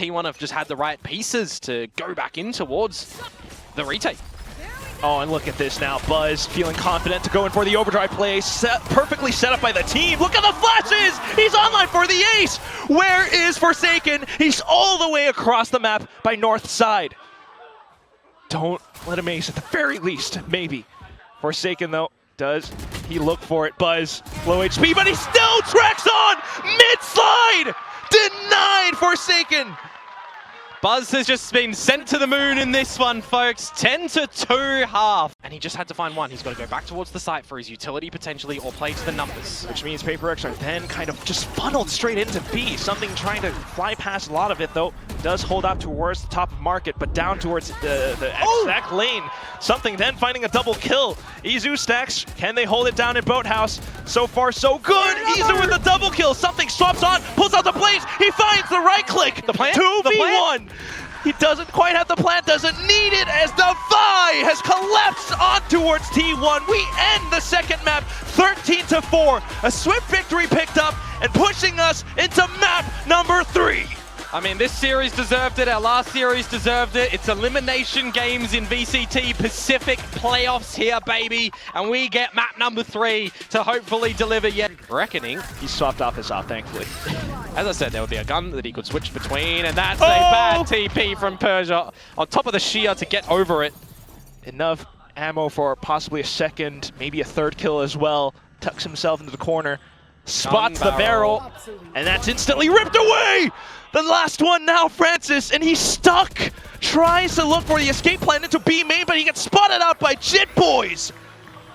T1 have just had the right pieces to go back in towards the retake. Oh, and look at this now. Buzz feeling confident to go in for the overdrive play. Perfectly set up by the team. Look at the flashes! He's online for the ace! Where is Forsaken? He's all the way across the map by north side. Don't let him ace at the very least, maybe. Forsaken, though, does he look for it? Buzz, low HP, but he still tracks on! Mid-slide! Denied Forsaken! Buzz has just been sent to the moon in this one, folks. 10-2 half. And he just had to find one. He's got to go back towards the site for his utility, potentially, or play to the numbers. Which means Paper X are then kind of just funneled straight into B. Something trying to fly past a lot of it, though. Does hold out towards the top of market, but down towards the exact lane. Something then finding a double kill. Izu stacks. Can they hold it down in Boathouse? So far, so good. Izu with the double kill. Something swaps on, pulls out the plays. He finds the right click. The plant? 2v1. He doesn't quite have the plant, doesn't need it as the Vi has collapsed on towards T1. We end the second map 13-4. A swift victory picked up and pushing us into map number 3. I mean, this series deserved it. Our last series deserved it. It's elimination games in VCT Pacific playoffs here, baby. And we get map number 3 to hopefully deliver yet. Reckoning. He swapped off his off, thankfully. As I said, there would be a gun that he could switch between, and that's a bad TP from Persia on top of the shear to get over it. Enough ammo for possibly a second, maybe a third kill as well. Tucks himself into the corner, spots the barrel, and that's instantly ripped away! The last one now, Francis, and he's stuck! Tries to look for the escape plan into B main, but he gets spotted out by Jit Boys!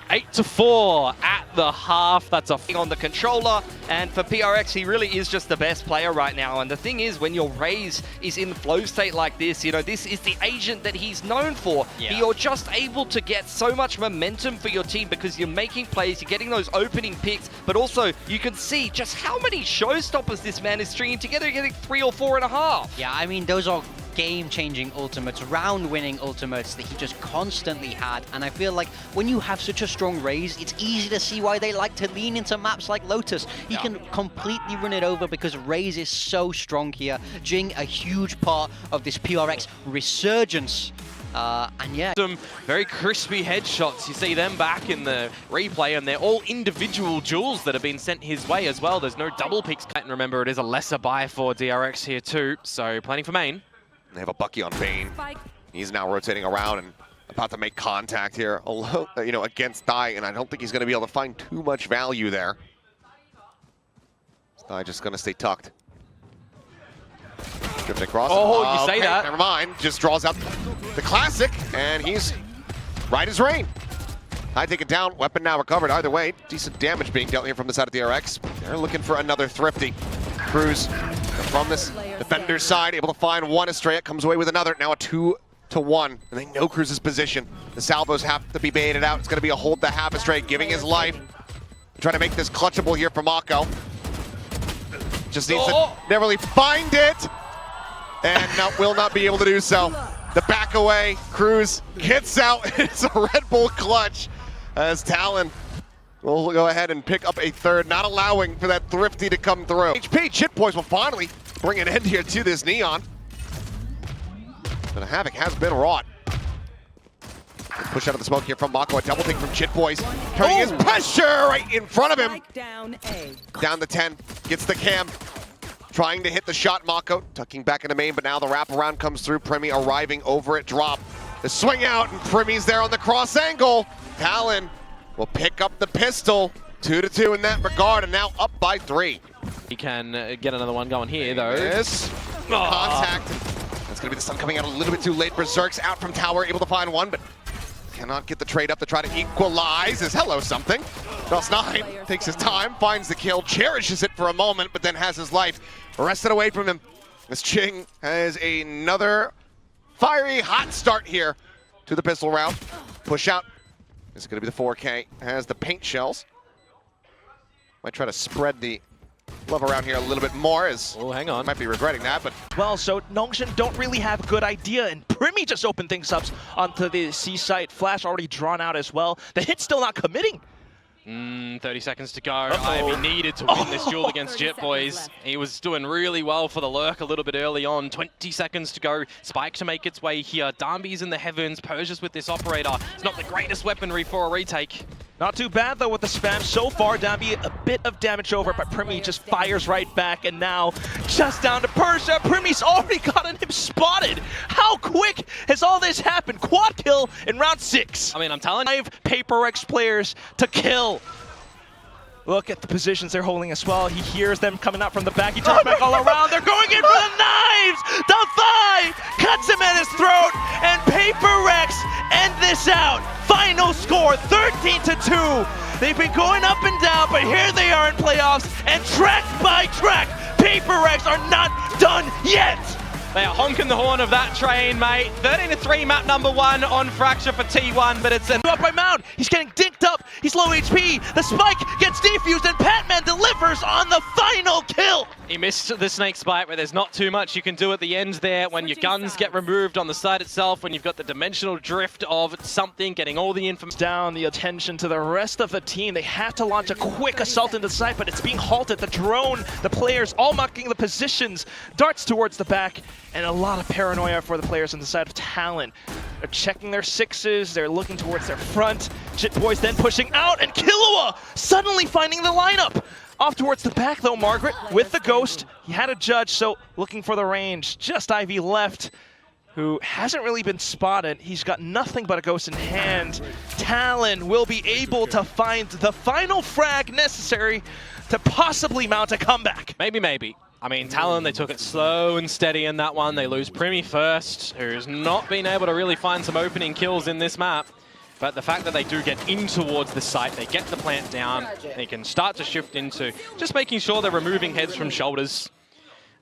8-4 at the half. That's a on the controller, and for PRX, he really is just the best player right now. And the thing is, when your Raze is in flow state like this, you know, this is the agent that he's known for. Yeah. You're just able to get so much momentum for your team because you're making plays, you're getting those opening picks, but also you can see just how many showstoppers this man is stringing together, getting 3 or 4.5. Yeah, I mean, those are game-changing ultimates, round-winning ultimates that he just constantly had. And I feel like when you have such a strong Raze, it's easy to see why they like to lean into maps like Lotus. He can completely run it over because Raze is so strong here. Jingg, a huge part of this PRX resurgence. And yeah. Some very crispy headshots. You see them back in the replay, and they're all individual jewels that have been sent his way as well. There's no double picks. And remember, it is a lesser buy for DRX here too, so planning for main. They have a Bucky on Bane. He's now rotating around and about to make contact here, you know, against Dai, and I don't think he's going to be able to find too much value there. Dai just going to stay tucked. Drifting across. Oh, you say that. Never mind. Just draws out the classic, and he's right as rain. Dai taken down. Weapon now recovered. Either way, decent damage being dealt here from the side of DRX. They're looking for another Thrifty. Cruz from this defender's side, able to find one. Estrella comes away with another. Now a 2-1, and they know Cruz's position. The salvos have to be baited out. It's going to be a hold to half. Estrella giving his life. Trying to make this clutchable here for Mako. Just needs to never really find it, and will not be able to do so. The back away, Cruz hits out. It's a Red Bull clutch as Talon will go ahead and pick up a third, not allowing for that Thrifty to come through. HP Chit Boys will finally bring an end here to this Neon. But a havoc has been wrought. Push out of the smoke here from Mako, a double take from Chit Boys. Turning his pressure right in front of him. Down the 10, gets the cam. Trying to hit the shot, Mako tucking back into main, but now the wraparound comes through. Primi arriving over at drop. The swing out, and Primi's there on the cross angle. Talon will pick up the pistol. 2-2 in that regard, and now up by 3. He can get another one going here, though. Yes. Contact. That's going to be the stun coming out a little bit too late. Berserk's out from tower, able to find one, but cannot get the trade up to try to equalize. As hello something. Nos9 takes his time, finds the kill, cherishes it for a moment, but then has his life wrested away from him. As Jingg has another fiery hot start here to the pistol round. Push out. This is going to be the 4K. Has the paint shells. Might try to spread the love around here a little bit more, as hang on. Might be regretting that, but well, so Nongshim don't really have a good idea, and Primi just opened things up onto the C site. Flash already drawn out as well. The hit's still not committing. 30 seconds to go. Ivy needed to win this duel against Jit, boys. He was doing really well for the lurk a little bit early on. 20 seconds to go. Spike to make its way here. Darby's in the heavens. Persia's with this operator. It's not the greatest weaponry for a retake. Not too bad though with the spam so far. Darby a bit of damage over, but Primi just fires right back, and now just down to Persia. Primi's already gotten him spotted. How quick has all this happened? Quad kill in round 6. I mean, I'm telling you. 5 PaperX players to kill. Look at the positions they're holding as well. He hears them coming out from the back. He turns back all around. They're going in for the knives. The thigh cuts him at his throat, and PaperX end this out. Final score 13-2. They've been going up and down, but here they are in playoffs, and track by track, PaperX are not done yet. They are honking the horn of that train, mate. 13-3 map number 1 on Fracture for T1, but it's Up by Mount. He's getting dinked up. He's low HP. The spike gets defused, and Patman delivers on the final kill. He missed the snake spike, but there's not too much you can do at the end there when your guns get removed on the side itself, when you've got the dimensional drift of something, getting all the information down, the attention to the rest of the team. They have to launch a quick assault into the site, but it's being halted. The drone, the players all marking the positions, darts towards the back, and a lot of paranoia for the players on the side of Talon. They're checking their 6s, they're looking towards their front. Jit Boys then pushing out, and Killua suddenly finding the lineup. Off towards the back though, Margaret with the Ghost. He had a judge, so looking for the range. Just Ivy left, who hasn't really been spotted. He's got nothing but a Ghost in hand. Talon will be able to find the final frag necessary to possibly mount a comeback. Maybe. I mean, Talon, they took it slow and steady in that one. They lose Primi first, who's not been able to really find some opening kills in this map. But the fact that they do get in towards the site, they get the plant down, they can start to shift into just making sure they're removing heads from shoulders.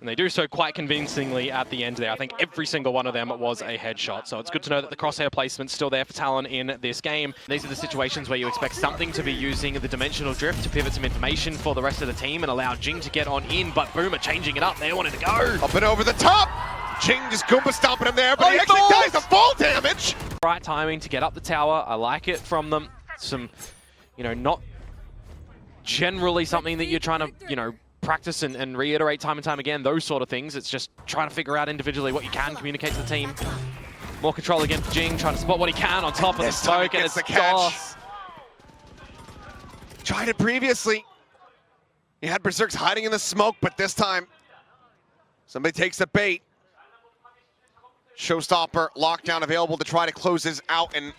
And they do so quite convincingly at the end there. I think every single one of them was a headshot. So it's good to know that the crosshair placement's still there for Talon in this game. These are the situations where you expect something to be using the dimensional drift to pivot some information for the rest of the team and allow Jingg to get on in, but Boomer changing it up. They wanted to go. Up and over the top. Jingg just Goomba stomping him there, but he actually dies the full damage. Right timing to get up the tower. I like it from them. Some, not generally something that you're trying to, practice and reiterate time and time again, those sort of things. It's just trying to figure out individually what you can communicate to the team. More control against Jingg, trying to spot what he can on top of the smoke, and it's the catch. Tried it previously. He had Berserks hiding in the smoke, but this time somebody takes the bait. Showstopper lockdown available to try to close this out, and